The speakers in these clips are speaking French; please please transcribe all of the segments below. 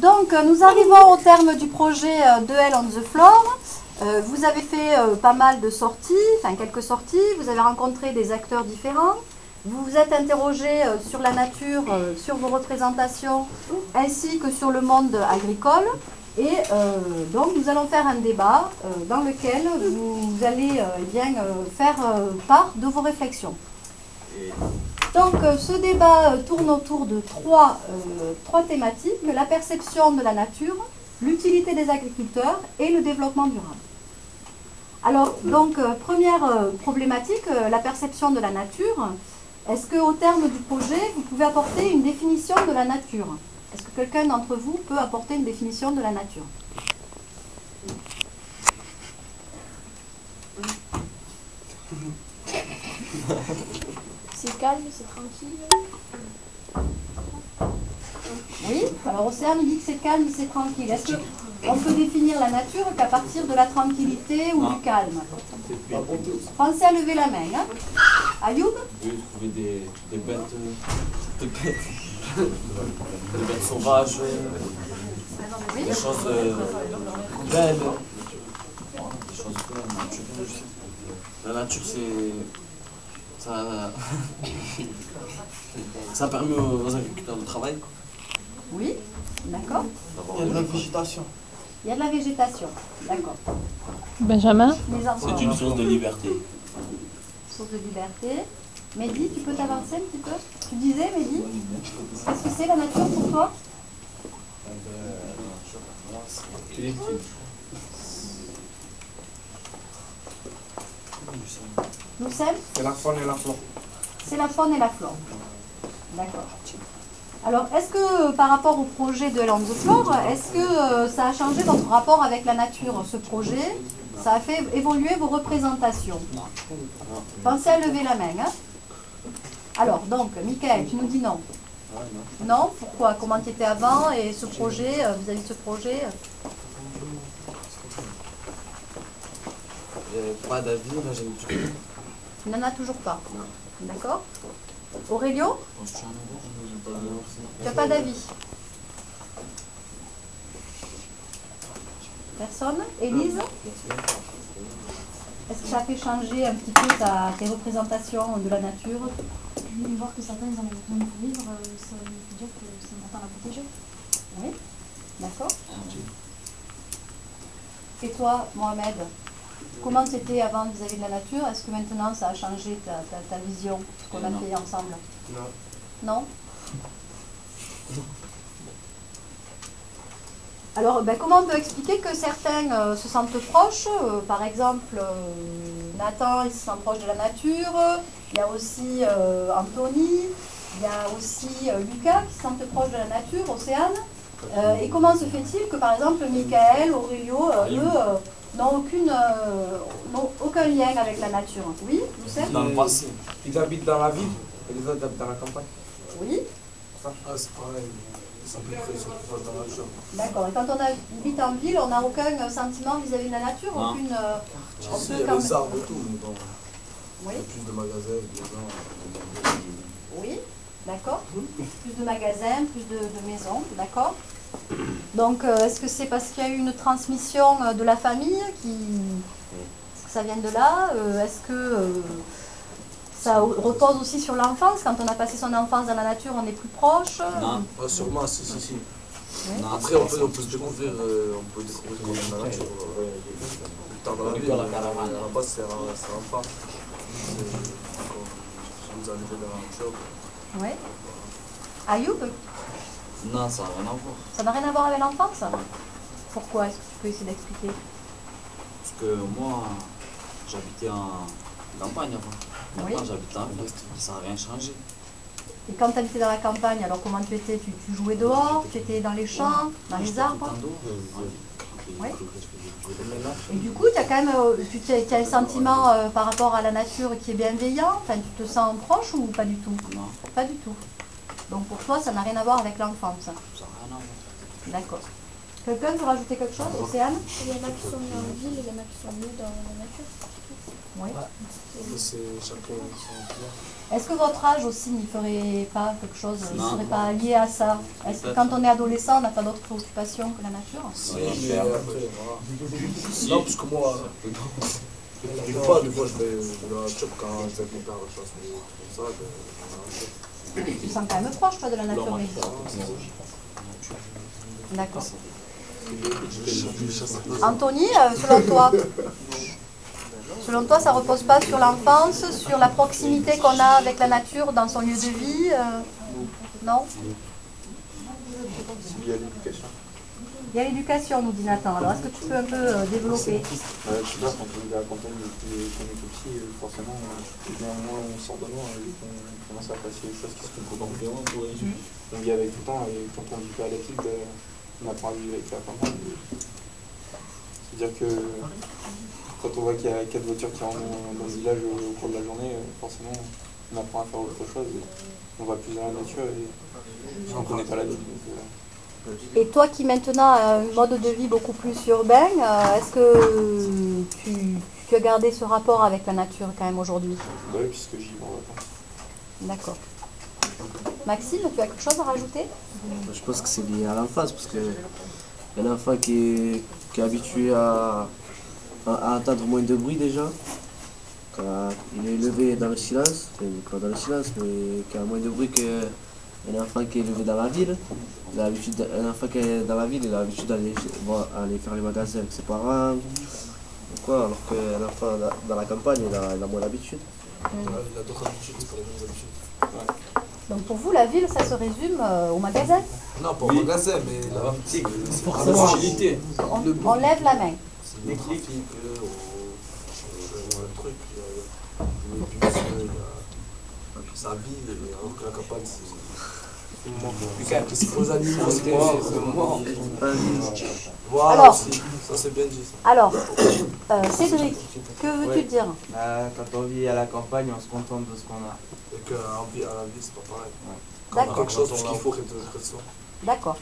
Donc, nous arrivons au terme du projet de Hell on the Floor. Vous avez fait pas mal de sorties, enfin quelques sorties, vous avez rencontré des acteurs différents, vous vous êtes interrogé sur la nature, sur vos représentations, ainsi que sur le monde agricole. Et donc, nous allons faire un débat dans lequel vous allez faire part de vos réflexions. Donc, ce débat tourne autour de trois thématiques: la perception de la nature, l'utilité des agriculteurs et le développement durable. Alors, donc, première problématique, la perception de la nature. Est-ce qu'au terme du projet, vous pouvez apporter une définition de la nature? Est-ce que quelqu'un d'entre vous peut apporter une définition de la nature? C'est calme, c'est tranquille. Oui, alors Océane dit que c'est calme, c'est tranquille. Est-ce qu'on peut définir la nature qu'à partir de la tranquillité ou du calme? Pensez à lever la main. Hein. Ayoub? Oui, trouver des bêtes, des bêtes sauvages, Oui. des choses belles, des choses naturelles. La nature, ça permet aux agriculteurs de travailler. Oui, d'accord. Il y a de la végétation. Il y a de la végétation, d'accord. Benjamin? C'est une source de liberté. Source de liberté. Mehdi, tu peux t'avancer un petit peu? Tu disais, Mehdi, qu'est-ce que c'est la nature pour toi? Loussem? C'est la faune et la flore. C'est la faune et la flore. D'accord. Alors, est-ce que par rapport au projet de Hell on the Floor, est-ce que ça a changé votre rapport avec la nature, ce projet? Ça a fait évoluer vos représentations? Pensez à lever la main. Hein. Alors, donc, Michael, tu nous dis non. Non? Pourquoi? Comment tu étais avant et ce projet, vis-à-vis de ce projet? Pas d'avis, là j'ai une truc. Tu n'en as toujours pas? D'accord. Aurélio? Tu n'as pas d'avis? Personne? Élise? Est-ce que ça a fait changer un petit peu tes représentations de la nature? Voir que certains ils en ont besoin pour vivre, ça veut dire que c'est important à protéger. Oui, d'accord. Et toi, Mohamed, comment tu étais avant vis-à-vis de la nature? Est-ce que maintenant ça a changé ta vision, ce qu'on a fait ensemble? Non. Non? Alors, comment on peut expliquer que certains se sentent proches? Par exemple, Nathan, il se sent proche de la nature. Il y a aussi Anthony. Il y a aussi Lucas qui se sentent proche de la nature, Océane. Et comment se fait-il que, par exemple, Michael, Aurélio, eux, n'ont aucun lien avec la nature? Oui, vous savez? Dans le passé. Ils habitent dans la ville et les autres habitent dans la campagne. Oui. Ah, c'est pareil. C'est à peu près, ils sont plus proches dans la nature. D'accord. Et quand on habite en ville, on n'a aucun sentiment vis-à-vis de la nature? Non. Aucune, on Si, peut il y a quand les même- arbres et tout, mais bon. Oui. Il y a plus de magasins, de maisons. Oui, d'accord. Plus de magasins, plus de maisons, d'accord. Donc, est-ce que c'est parce qu'il y a eu une transmission de la famille Est-ce que ça vient de là Est-ce que ça repose aussi sur l'enfance? Quand on a passé son enfance dans la nature, on est plus proche? Non. Ah, sûrement, si. Oui. Après, on peut se découvrir, comment est la nature. Dans la ville, là-bas, c'est un parc. Vous arrivez dans la nature. Oui. Ayoub, Non, ça n'a rien à voir. ça n'a rien à voir avec l'enfance? Pourquoi? Est-ce que tu peux essayer d'expliquer? Parce que moi, j'habitais en campagne avant. Oui. Maintenant, j'habite en ville. Ça n'a rien changé. Et quand tu habitais dans la campagne, alors comment tu étais? Tu jouais dehors? Tu étais dans les champs? Dans les arbres? Oui. Et du coup, tu as quand même tu as un sentiment par rapport à la nature qui est bienveillant? Enfin, tu te sens proche ou pas du tout? Non, Pas du tout. Donc pour toi, ça n'a rien à voir avec l'enfance. ça n'a rien à voir. D'accord. Quelqu'un veut rajouter quelque chose? Océane? Il y en a qui sont nés en ville et il y en a qui sont nés dans la nature. Oui. C'est chacun son opinion. Est-ce que votre âge aussi n'y ferait pas quelque chose, ne Non. serait pas lié à ça? Est-ce que quand on est adolescent, on n'a pas d'autres préoccupations que la nature? Mais après, voilà. Non, parce que moi, j'arrive pas, des fois je vais dans la nature quand je vais avec mon père à la chasse, mais comme ça, Tu te sens quand même proche, toi, de la nature, mais... D'accord. Anthony, selon toi, ça repose pas sur l'enfance, sur la proximité qu'on a avec la nature dans son lieu de vie, non? Il y a l'éducation. Il y a l'éducation, nous dit Nathan. Alors, est-ce que tu peux un peu développer? Tu vois, quand on est à la campagne et qu'on est tout petit, forcément, moins on sort de loin et qu'on commence à apprécier les choses qui se font dans le terrain. On vit avec tout le temps et quand on vit pas à la ville, on apprend à vivre avec la campagne. C'est-à-dire que quand on voit qu'il y a 4 voitures qui rentrent dans le village au cours de la journée, forcément, on apprend à faire autre chose. Et on va plus dans la nature et on ne connaît pas la ville. Et toi qui maintenant as un mode de vie beaucoup plus urbain, est-ce que tu as gardé ce rapport avec la nature quand même aujourd'hui? Oui, puisque j'y vais en vacances. D'accord. Maxime, tu as quelque chose à rajouter? Je pense que c'est lié à l'enfance, parce que un enfant qui est habitué à entendre moins de bruit déjà, quand il est élevé dans le silence, pas dans le silence, mais qui a moins de bruit qu'un enfant qui est élevé dans la ville. Un enfant qui est dans la ville, il a l'habitude d'aller faire les magasins avec ses parents, alors qu'un enfant dans la campagne, il a moins l'habitude. il a d'autres habitudes, c'est pas les mêmes habitudes. Donc pour vous, la ville, ça se résume au magasin? Non, pas au magasin, mais la Facilité. On lève la main. c'est le trafic, le truc, il y a les bus, il y a sa ville, alors que la campagne, c'est aux animaux, c'est moi. Voilà, Alors. aussi, ça c'est bien dit. Ça. Alors, Cédric, que veux-tu dire? Quand on vit à la campagne, on se contente de ce qu'on a. Et qu'à la ville, c'est pas pareil. Quand on a D'accord. quelque chose, on l'a près de soi. D'accord.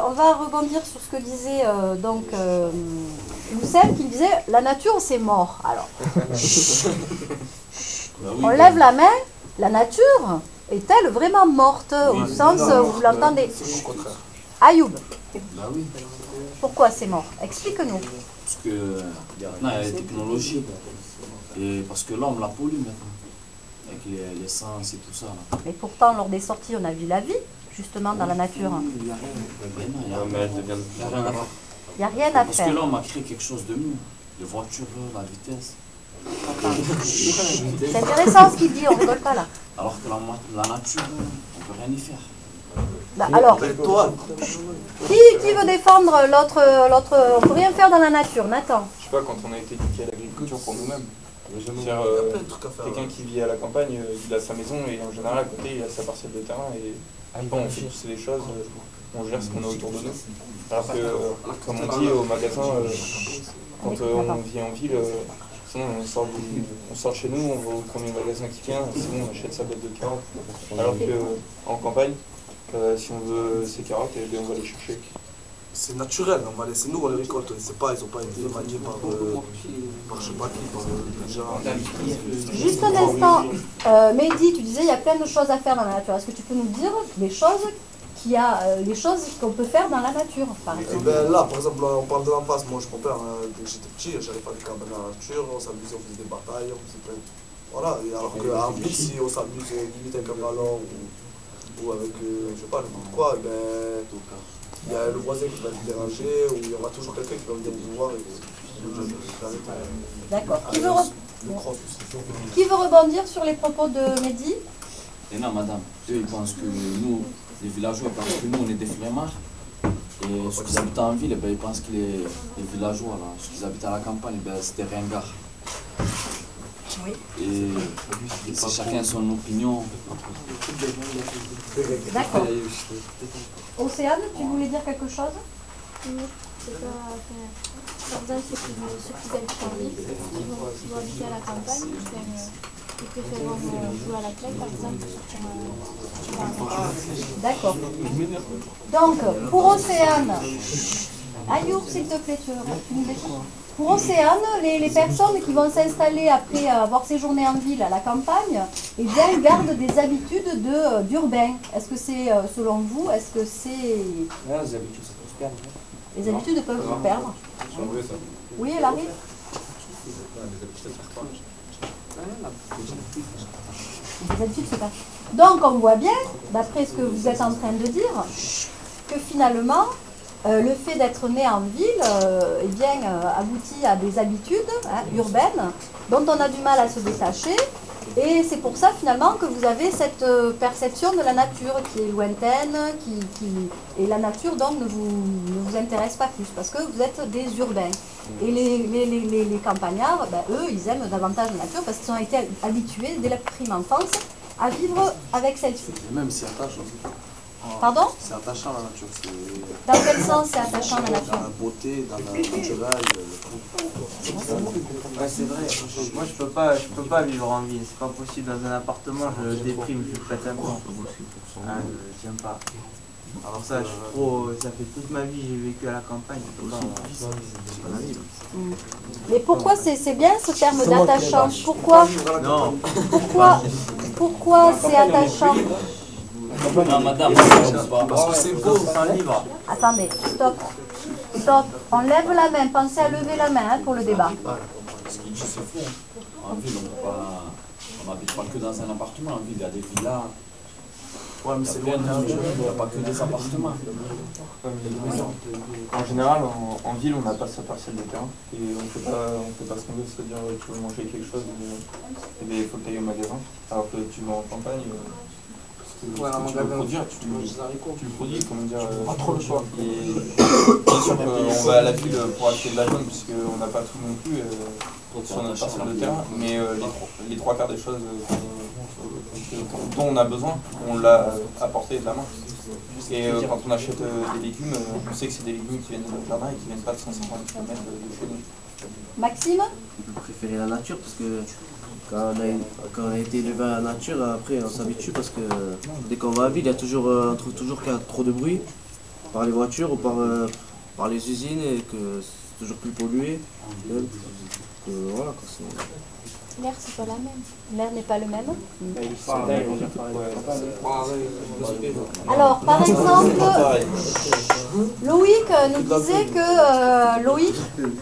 On va rebondir sur ce que disait Youssef, qui disait la nature c'est mort. Alors, on lève la main, la nature est-elle vraiment morte au sens où vous l'entendez? C'est au contraire. Ayoub, Bah oui. pourquoi c'est mort? Explique-nous. Parce que maintenant il y a la technologie. Et parce que l'homme la pollue maintenant. Avec l'essence et tout ça. Là. Mais pourtant, lors des sorties, on a vu la vie, justement, dans la nature. Il n'y a rien. Il n'y a Mais elle devient rien à faire. Il n'y a rien à Parce que faire. l'homme a créé quelque chose de mieux. Les voitures, la vitesse. C'est intéressant ce qu'il dit, on ne rigole pas là. Alors que la nature, on ne peut rien y faire. Bah, alors, Toi, qui veut défendre l'autre? On ne peut rien faire dans la nature, Nathan. Je sais pas, quand on a été éduqué à l'agriculture pour nous-mêmes, il y c'est-à-dire, a plein de trucs à faire. quelqu'un qui vit à la campagne, il a sa maison et en général à côté il a sa parcelle de terrain et bon, on fait pousser les choses, on gère ce qu'on a autour de nous. Alors que, comme on dit au magasin, quand on vit en ville, sinon on sort chez nous, on va au premier magasin qui vient, sinon on achète sa bête de carottes. Alors qu'en campagne, si on veut ses carottes, eh bien, on va les chercher. C'est naturel, on va laisser nous, on les récolte. C'est pas, ils n'ont pas été maniés par je sais pas qui, par des gens. Juste un instant, Mehdi, tu disais il y a plein de choses à faire dans la nature. Est-ce que tu peux nous dire les choses qu'on peut faire dans la nature, par Et exemple? ben là, par exemple, là, on parle de l'emploi. Moi, mon père, dès que j'étais petit, j'allais faire des cabanes dans la nature, on s'amusait, on faisait des batailles, on faisait plein de... Voilà, et alors qu'en ville, si on s'amuse limite avec un ballon ou avec, je sais pas, n'importe quoi, et ben, il y a le voisin qui va te déranger, ou il y aura toujours quelqu'un qui va venir vous voir. D'accord. Qui veut rebondir sur les propos de Mehdi? Et non, madame, eux, ils pensent que nous, les villageois, ils pensent que nous, on est des flemmards. Et ceux qui habitent en ville, eh ben, ils pensent que les villageois, là, ceux qui habitent à la campagne, eh ben, c'est des ringards. Oui. Et c'est chacun son opinion. D'accord. Océane, tu voulais dire quelque chose? Oui, c'est pas. Par exemple, ceux qui habitent en ville, qui vont habiter à la campagne, ils préfèrent jouer à la clé, par exemple, que sortir à la nature. D'accord. Donc, pour Océane, Ayoub, s'il te plaît, tu nous écoutes? Pour Océane, les personnes qui vont s'installer après avoir séjourné en ville à la campagne, eh bien, gardent des habitudes d'urbain. Est-ce que c'est, selon vous, est-ce que c'est... Les habitudes, ça peut se perdre. Les habitudes peuvent se perdre. Oui, elle arrive. Les habitudes se perdent. Donc, on voit bien, d'après ce que vous êtes en train de dire, que finalement, le fait d'être né en ville eh bien, aboutit à des habitudes urbaines dont on a du mal à se détacher. Et c'est pour ça finalement que vous avez cette perception de la nature qui est lointaine, et la nature donc ne vous intéresse pas plus parce que vous êtes des urbains. Et les campagnards, ben, eux, ils aiment davantage la nature parce qu'ils ont été habitués dès la prime enfance à vivre avec celle-ci. Et même c'est attachant. Pardon? C'est attachant la nature. Dans quel sens c'est attachant la nature? Dans la beauté, dans la naturelle. Ouais, c'est vrai. Moi, je peux pas vivre en ville. C'est pas possible. Dans un appartement, je déprime, je pète un plomb. J'aime pas. Alors ça, ça fait toute ma vie, j'ai vécu à la campagne. Mais pourquoi c'est bien ce terme d'attachant? Pourquoi? Non. Pourquoi c'est attachant? Non, madame, Parce que c'est beau. Sans livre. Attendez, stop. Stop. On lève la main. Pensez à lever la main pour le débat. ce qu'il dit, c'est faux. En ville, on n'habite pas que dans un appartement. En ville, il y a des villas. Ouais, mais Il y a c'est plein loin de choses, il n'y a pas que des appartements. En général, en ville, on n'a pas sa parcelle de terrain et on fait pas ce qu'on veut, c'est-à-dire tu veux manger quelque chose, il faut que tu ailles au magasin, alors que tu vas en campagne, ce que tu veux produire, tu le produis, comment dire, pas trop le choix. Et bien sûr qu'on va à la ville pour acheter de la viande, puisqu'on n'a pas tout non plus sur notre parcelle de terrain, mais les trois quarts des choses dont on a besoin, on l'a apporté de la main. Et quand on achète des légumes, on sait que c'est des légumes qui viennent de notre jardin et qui ne viennent pas de 150 km de chez nous. Maxime? On peut préférer la nature parce que quand on a été élevé à la nature, après on s'habitue parce que dès qu'on va à la ville, on trouve toujours qu'il y a trop de bruit par les voitures ou par les usines et que c'est toujours plus pollué. Voilà, L'air, c'est pas la même. L'air n'est pas le même. pareil. Alors, par exemple, Loïc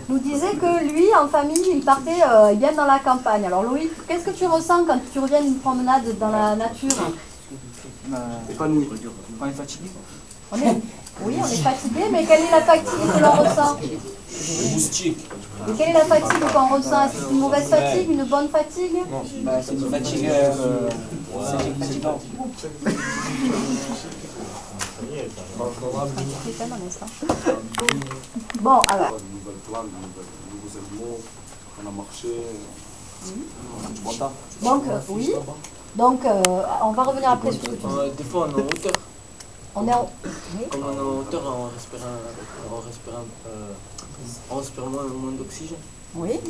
nous disait que lui, en famille, il partait bien dans la campagne. Alors Loïc, qu'est-ce que tu ressens quand tu reviens d'une promenade dans la nature? On est fatigué. Oui, on est fatigué, mais quelle est la fatigue que l'on ressent? Les moustiques. Et quelle est la fatigue qu'on ressent? Est-ce que c'est une mauvaise fatigue, une bonne fatigue? C'est une fatigue. C'est fatigant. Bon, alors. De nouvelles plantes, de nouveaux animaux, on a marché. Tu content? Donc, oui. Donc, on va revenir après sur ce que tu dis. Des fois, on est en hauteur. On est en... Oui. Comme on est en hauteur, on respire moins d'oxygène. Oui.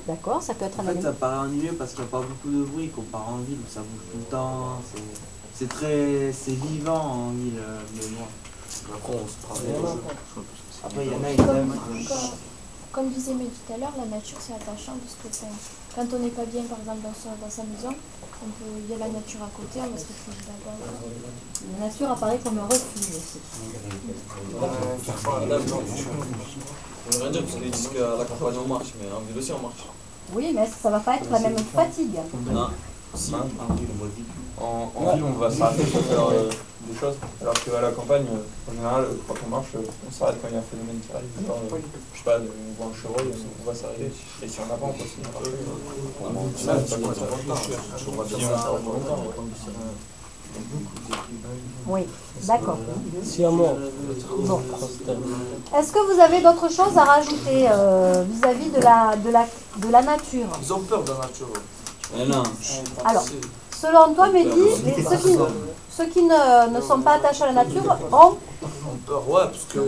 D'accord, ça peut être un En fait, élément. ça paraît ennuyeux parce qu'il n'y a pas beaucoup de bruit comparé en ville où ça bouge tout le temps. C'est vivant en ville, mais bon. Après, on se travaille. Après, il y en a, ils aiment. Comme disait Mehdi tout à l'heure, la nature c'est attachant parce que quand on n'est pas bien par exemple dans sa maison, il y a la nature à côté, on va se réfugier là-bas. La nature apparaît comme un refuge aussi. On ne rien dire parce qu'ils disent qu'à la campagne on marche, mais en ville aussi on marche. Oui, mais ça ne va pas être la même fatigue. Non. En ville, on va s'arrêter pour faire des choses, alors qu'à la campagne, en général, quand on marche, on s'arrête quand il y a un phénomène qui arrive. Genre, je sais pas, on voit un chevreuil, on va s'arrêter, et si on n'a pas, on continue un peu. Si on s'arrête longtemps, Oui, d'accord. Si à mort. Bon. Est-ce que vous avez d'autres choses à rajouter vis-à-vis de la nature? Ils ont peur de la nature. Mais non. Alors, selon toi, Mehdi, ceux qui ne sont pas attachés à la nature ont Ils ont peur, ouais, parce que